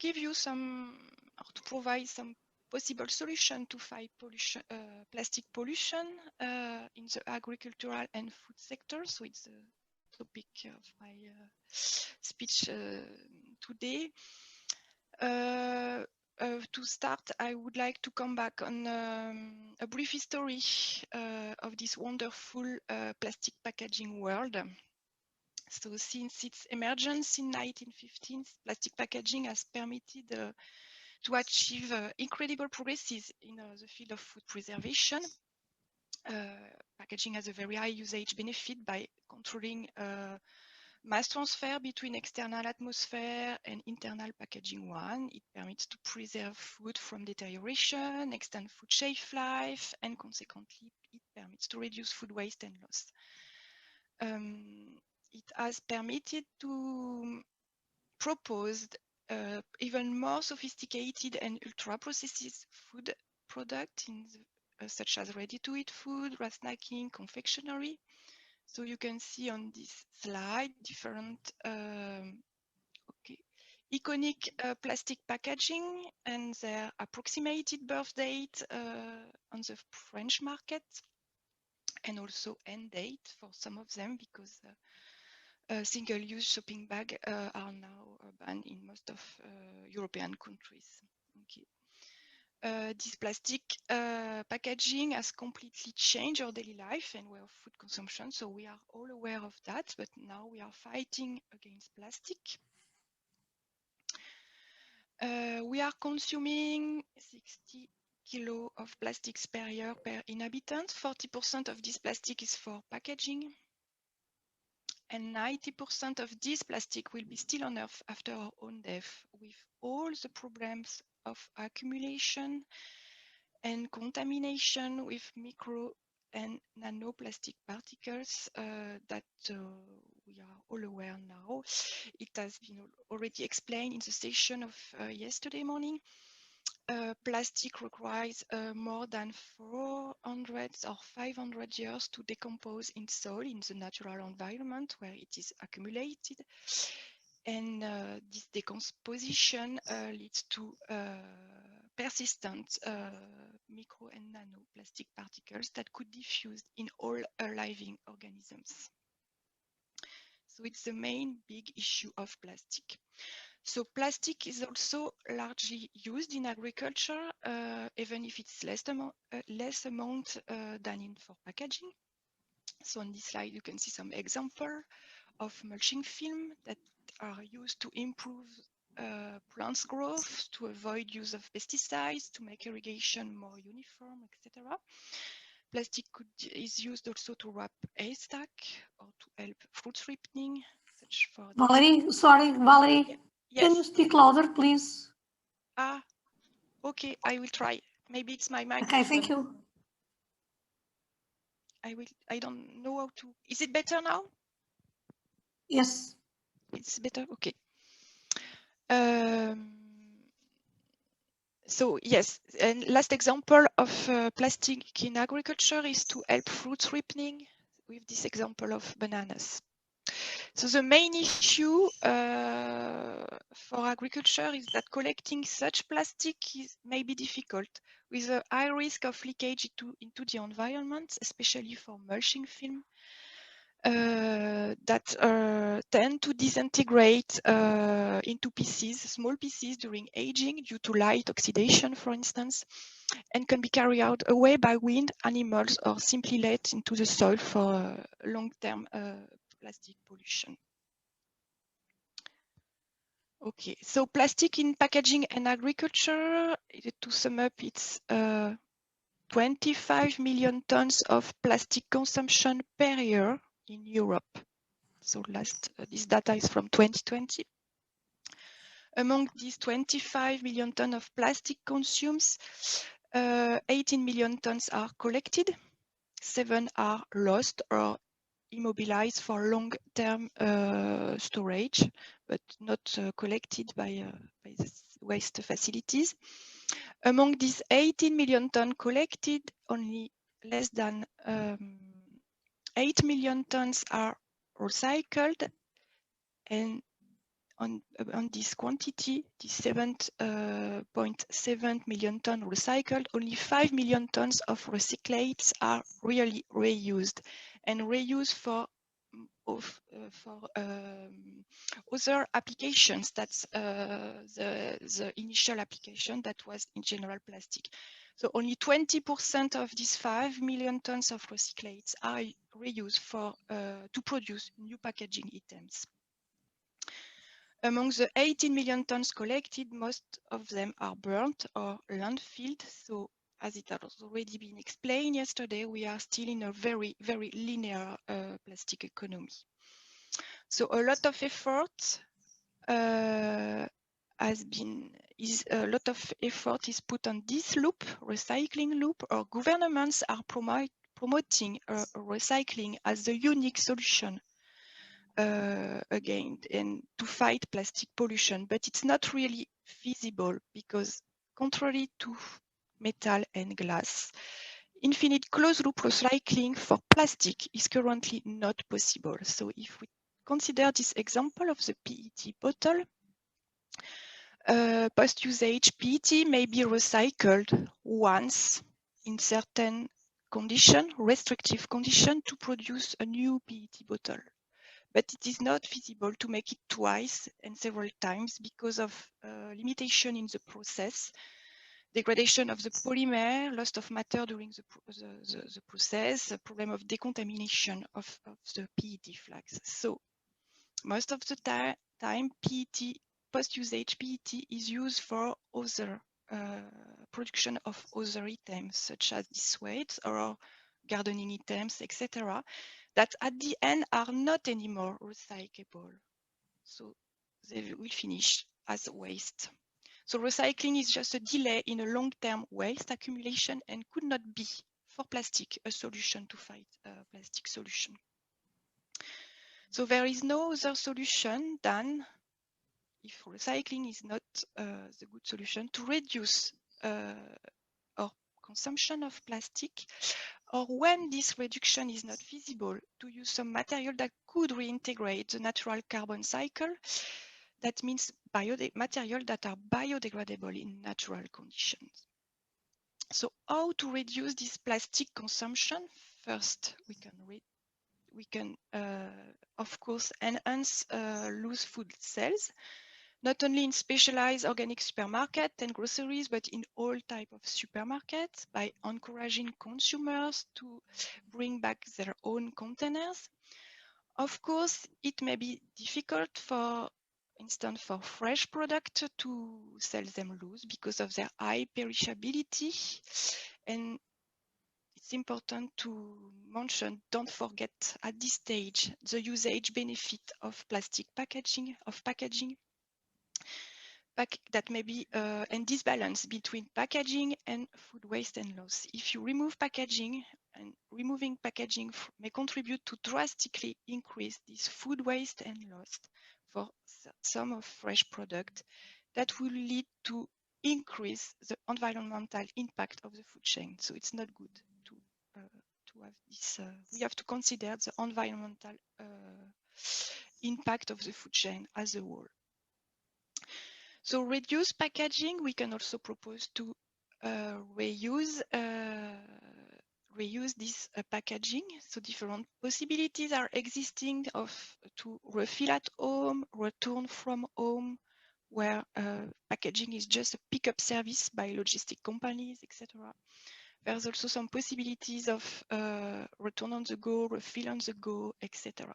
give you some, or to provide some possible solution to fight pollution, plastic pollution in the agricultural and food sector. So it's the topic of my speech today. To start, I would like to come back on a brief history of this wonderful plastic packaging world. So since its emergence in 1915, plastic packaging has permitted to achieve incredible progresses in the field of food preservation. Packaging has a very high usage benefit by controlling mass transfer between external atmosphere and internal packaging one. It permits to preserve food from deterioration, extend food shelf life, and consequently, it permits to reduce food waste and loss. It has permitted to propose even more sophisticated and ultra-processed food products such as ready-to-eat food, snacking, confectionery. So you can see on this slide different iconic plastic packaging and their approximated birth date on the French market, and also end date for some of them, because single-use shopping bags are now banned in most of European countries. Okay. This plastic packaging has completely changed our daily life and way of food consumption. So we are all aware of that, but now we are fighting against plastic. We are consuming 60 kilos of plastics per year per inhabitant. 40% of this plastic is for packaging. And 90% of this plastic will be still on Earth after our own death, with all the problems of accumulation and contamination with micro and nanoplastic particles that we are all aware now. It has been already explained in the session of yesterday morning. Plastic requires more than 400 or 500 years to decompose in soil in the natural environment where it is accumulated. And this decomposition leads to persistent micro and nanoplastic particles that could diffuse in all living organisms. So it's the main big issue of plastic. So plastic is also largely used in agriculture, even if it's less amount than for packaging. So on this slide, you can see some example of mulching film that are used to improve plants growth, to avoid use of pesticides, to make irrigation more uniform, etc. Plastic is used also to wrap haystack or to help fruit ripening. Such for Valerie, sorry, Valerie. Yeah. Yes. Can you speak louder, please? Ah, okay, I will try. Maybe it's my microphone. Okay, thank you. I don't know how to. Is it better now? Yes. It's better. Okay. So yes, and last example of plastic in agriculture is to help fruit ripening with this example of bananas. So the main issue for agriculture is that collecting such plastic may be difficult, with a high risk of leakage into the environment, especially for mulching film that tend to disintegrate into pieces, small pieces during aging due to light oxidation, for instance, and can be carried out away by wind, animals, or simply let into the soil for long-term plastic pollution. Okay, so plastic in packaging and agriculture, to sum up, it's 25 million tons of plastic consumption per year in Europe. So this data is from 2020. Among these 25 million tons of plastic consumed, 18 million tons are collected, 7 are lost or immobilized for long-term storage, but not collected by the waste facilities. Among these 18 million tons collected, only less than 8 million tons are recycled, and on this quantity, the 7.7 million tons recycled, only 5 million tons of recyclates are really reused, and reused for other applications. That's the initial application that was in general plastic. So only 20% of these 5 million tons of recyclates are reused for to produce new packaging items. Among the 18 million tons collected, most of them are burnt or landfilled. So as it has already been explained yesterday, we are still in a very, very linear plastic economy. So a lot of effort is put on this loop, recycling loop, or governments are promoting recycling as the unique solution again, and to fight plastic pollution, but it's not really feasible because contrary to metal and glass, infinite closed loop recycling for plastic is currently not possible. So if we consider this example of the PET bottle, post-usage PET may be recycled once in certain condition, restrictive condition, to produce a new PET bottle. But it is not feasible to make it twice and several times because of limitation in the process, degradation of the polymer, loss of matter during the process, a problem of decontamination of the PET flags. So most of the time PET, post-usage PET is used for other production of other items such as dissuades or gardening items, etc., that at the end are not anymore recyclable. So they will finish as waste. So recycling is just a delay in a long-term waste accumulation and could not be for plastic a solution to fight plastic solution. So there is no other solution than, if recycling is not the good solution, to reduce our consumption of plastic, or when this reduction is not feasible, to use some material that could reintegrate the natural carbon cycle. That means material that are biodegradable in natural conditions. So how to reduce this plastic consumption? First, we can of course enhance loose food sales, not only in specialized organic supermarket and groceries, but in all type of supermarkets, by encouraging consumers to bring back their own containers. Of course, it may be difficult, for instance, for fresh product to sell them loose because of their high perishability. And it's important to mention, don't forget at this stage, the usage benefit of plastic packaging, that may be and this balance between packaging and food waste and loss. If you remove packaging, and removing packaging may contribute to drastically increase this food waste and loss for some of fresh product, that will lead to increase the environmental impact of the food chain. So it's not good to have this. We have to consider the environmental impact of the food chain as a whole. So reduce packaging, we can also propose to reuse this packaging. So different possibilities are existing to refill at home, return from home, where packaging is just a pickup service by logistic companies, etc. There's also some possibilities of return on the go, refill on the go, etc.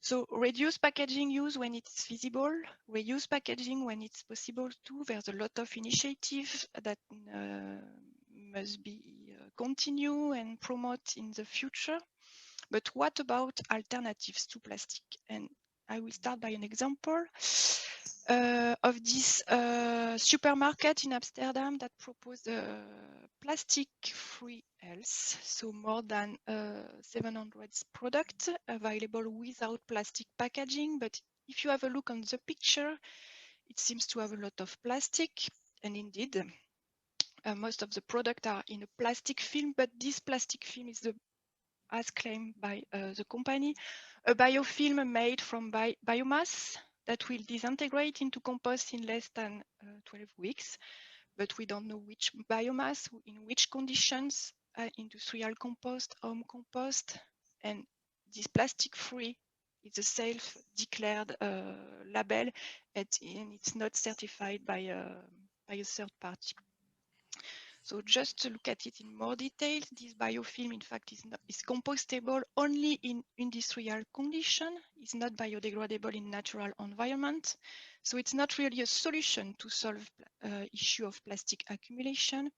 So reduce packaging use when it's feasible, reuse packaging when it's possible too. There's a lot of initiatives that must be continue and promote in the future. But what about alternatives to plastic? And I will start by an example of this supermarket in Amsterdam that proposed plastic-free health. So more than 700 products available without plastic packaging. But if you have a look on the picture, it seems to have a lot of plastic. And indeed, most of the products are in a plastic film, but this plastic film is as claimed by the company, a biofilm made from biomass that will disintegrate into compost in less than 12 weeks, but we don't know which biomass, in which conditions, industrial compost, home compost, and this plastic-free is a self-declared label, and it's not certified by a third party. So just to look at it in more detail, this biofilm, in fact, is compostable only in industrial condition. It's not biodegradable in natural environment. So it's not really a solution to solve issue of plastic accumulation.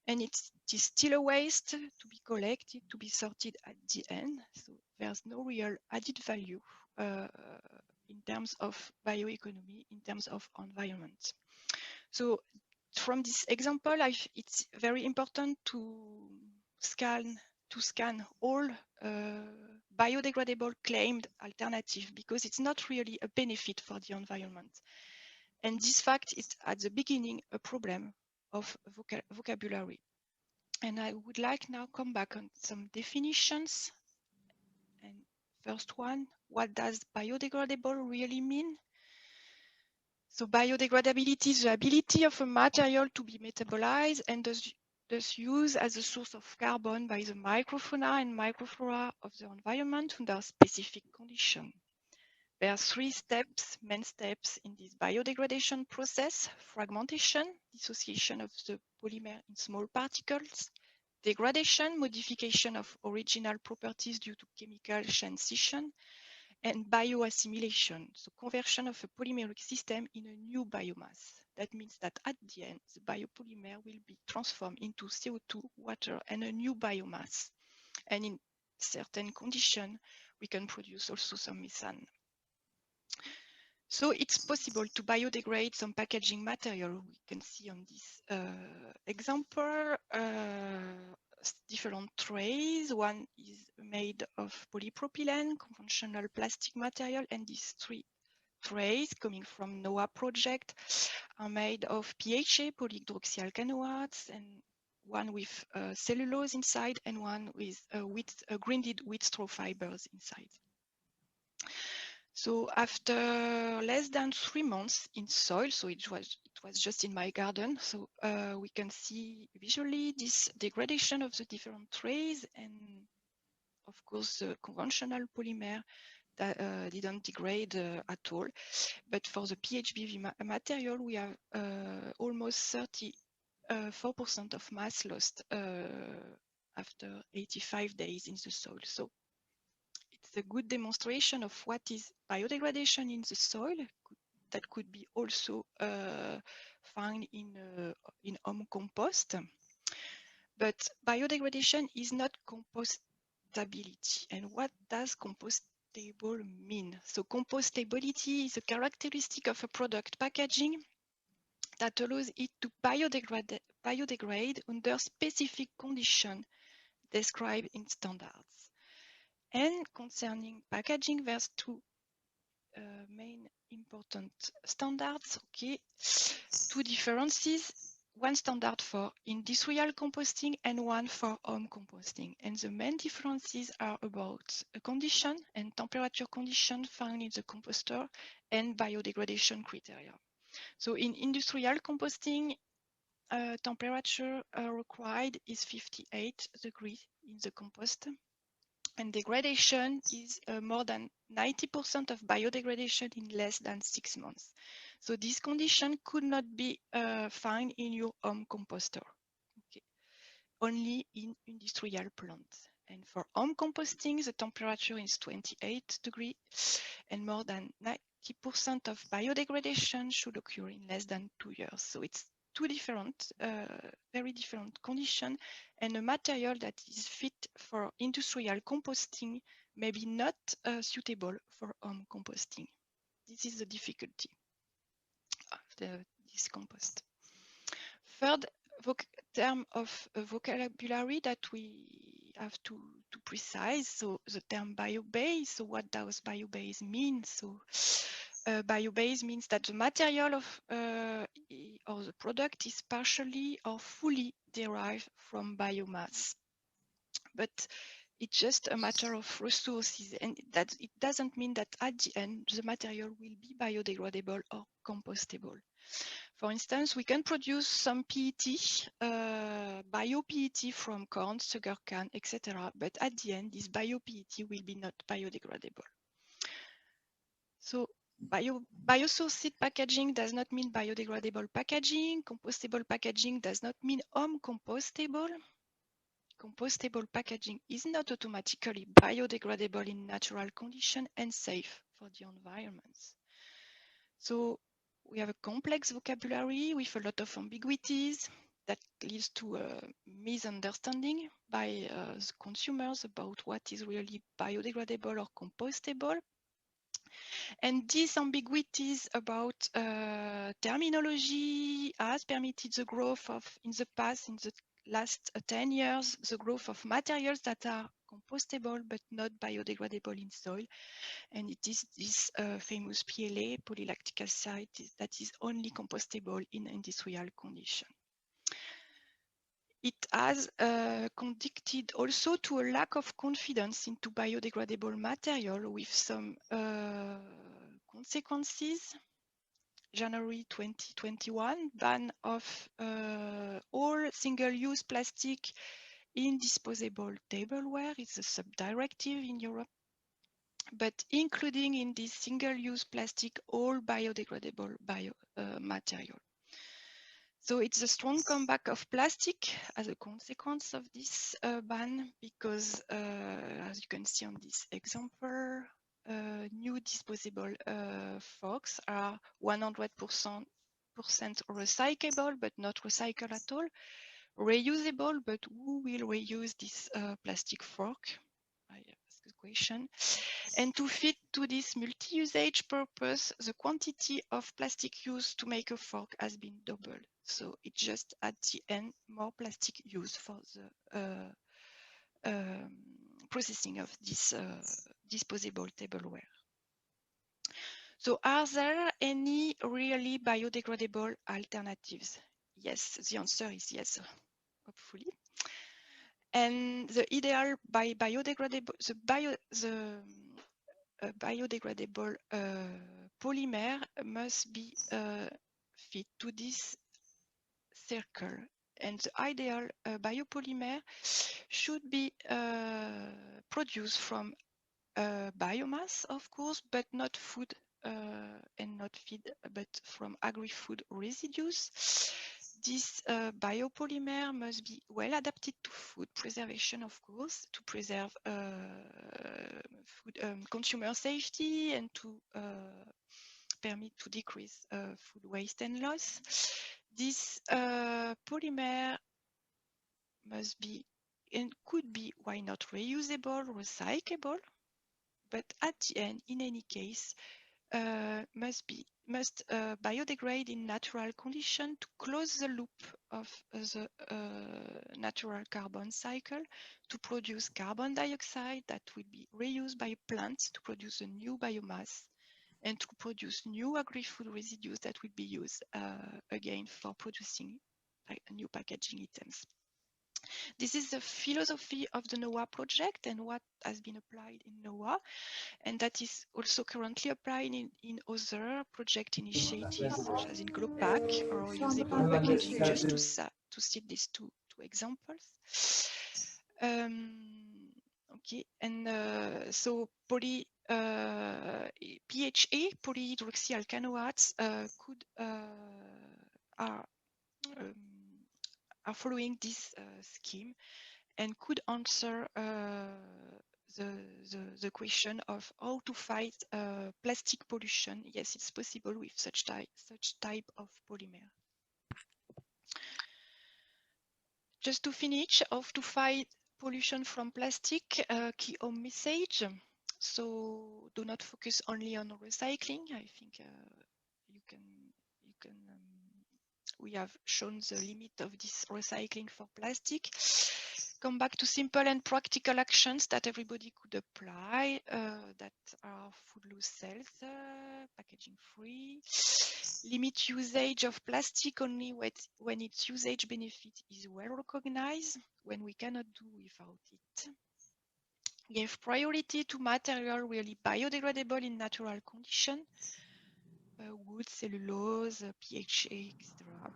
And it is still a waste to be collected, to be sorted at the end. So there's no real added value in terms of bioeconomy, in terms of environment. So from this example, it's very important to scan all biodegradable claimed alternative, because it's not really a benefit for the environment. And this fact is at the beginning a problem of vocabulary. And I would like now come back on some definitions. And first one, what does biodegradable really mean? So biodegradability is the ability of a material to be metabolized and thus used as a source of carbon by the microfauna and microflora of the environment under specific conditions. There are three steps, main steps in this biodegradation process: fragmentation, dissociation of the polymer in small particles; degradation, modification of original properties due to chemical chain scission; and bioassimilation, so conversion of a polymeric system in a new biomass. That means that at the end, the biopolymer will be transformed into CO2, water, and a new biomass. And in certain conditions, we can produce also some methane. So it's possible to biodegrade some packaging material. We can see on this example different trays. One is made of polypropylene, conventional plastic material, and these three trays coming from NOAA project are made of PHA, polyhydroxyalkanoates, and one with cellulose inside and one with grinded wheat straw fibers inside. So after less than 3 months in soil, so it was just in my garden, so we can see visually this degradation of the different trays, and of course the conventional polymer that didn't degrade at all. But for the PHBV material, we have almost 34% of mass lost after 85 days in the soil. So it's a good demonstration of what is biodegradation in the soil. That could be also found in home compost. But biodegradation is not compostability. And what does compostable mean? So compostability is a characteristic of a product packaging that allows it to biodegrade under specific conditions described in standards. And concerning packaging, there's two main important standards. Okay, two differences: one standard for industrial composting and one for home composting. And the main differences are about a condition and temperature condition found in the composter and biodegradation criteria. So in industrial composting, temperature required is 58 degrees in the compost, and degradation is more than 90% of biodegradation in less than 6 months. So this condition could not be found in your home composter, okay, only in industrial plants. And for home composting, the temperature is 28 degrees, and more than 90% of biodegradation should occur in less than 2 years. So it's two different, very different conditions, and a material that is fit for industrial composting may be not suitable for home composting. This is the difficulty of this compost. Third term of vocabulary that we have to precise, so the term biobase. So what does biobase mean? So biobase means that the material of or the product is partially or fully derived from biomass. But It's just a matter of resources, and that it doesn't mean that at the end the material will be biodegradable or compostable. For instance, we can produce some PET, bio-PET from corn, sugar cane, etc. But at the end, this bio-PET will be not biodegradable. So biosourced packaging does not mean biodegradable packaging. Compostable packaging does not mean home compostable. Compostable packaging is not automatically biodegradable in natural conditions and safe for the environment. So we have a complex vocabulary with a lot of ambiguities that leads to a misunderstanding by the consumers about what is really biodegradable or compostable. And these ambiguities about terminology has permitted the growth of, in the past, in the last 10 years, the growth of materials that are compostable but not biodegradable in soil. And it is this famous PLA, polylactic acid, that is only compostable in industrial conditions. It has conducted also to a lack of confidence into biodegradable material with some consequences. January 2021, ban of all single-use plastic in disposable tableware. It's a sub-directive in Europe, but including in this single-use plastic all biodegradable material. So it's a strong comeback of plastic as a consequence of this ban, because as you can see on this example, new disposable forks are 100% recyclable, but not recycled at all. Reusable, but who will reuse this plastic fork? I ask the question. And to fit to this multi-usage purpose, the quantity of plastic used to make a fork has been doubled. So it's just at the end more plastic used for the processing of this disposable tableware. So are there any really biodegradable alternatives? Yes, the answer is yes, hopefully. And the ideal biodegradable, biodegradable polymer must be fit to this circle. And the ideal biopolymer should be produced from biomass, of course, but not food and not feed, but from agri-food residues. This biopolymer must be well adapted to food preservation, of course, to preserve food, consumer safety and to permit to decrease food waste and loss. This polymer must be and could be, why not, reusable, recyclable, but at the end, in any case, must biodegrade in natural condition to close the loop of the natural carbon cycle, to produce carbon dioxide that will be reused by plants to produce a new biomass, and to produce new agri-food residues that will be used again for producing new packaging items. This is the philosophy of the NOAA project and what has been applied in NOAA, and that is also currently applied in other project initiatives, such as in GLOPAC or usable packaging, just to cite these two examples. Okay, and so PHA, polyhydroxyalkanoates, are following this scheme and could answer the question of how to fight plastic pollution. Yes, it's possible with such type of polymer. Just to finish, how to fight pollution from plastic, key home message. So do not focus only on recycling. I think we have shown the limit of this recycling for plastic. Come back to simple and practical actions that everybody could apply, that are food loss cells, packaging free. Limit usage of plastic only when its usage benefit is well recognized, when we cannot do without it. Give priority to material really biodegradable in natural condition. Wood, cellulose, PHA, etc.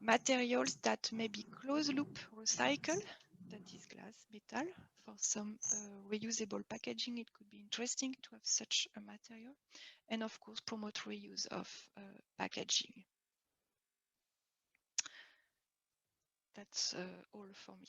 Materials that may be closed loop recycle, that is glass, metal. For some reusable packaging, it could be interesting to have such a material. And of course, promote reuse of packaging. That's all for me.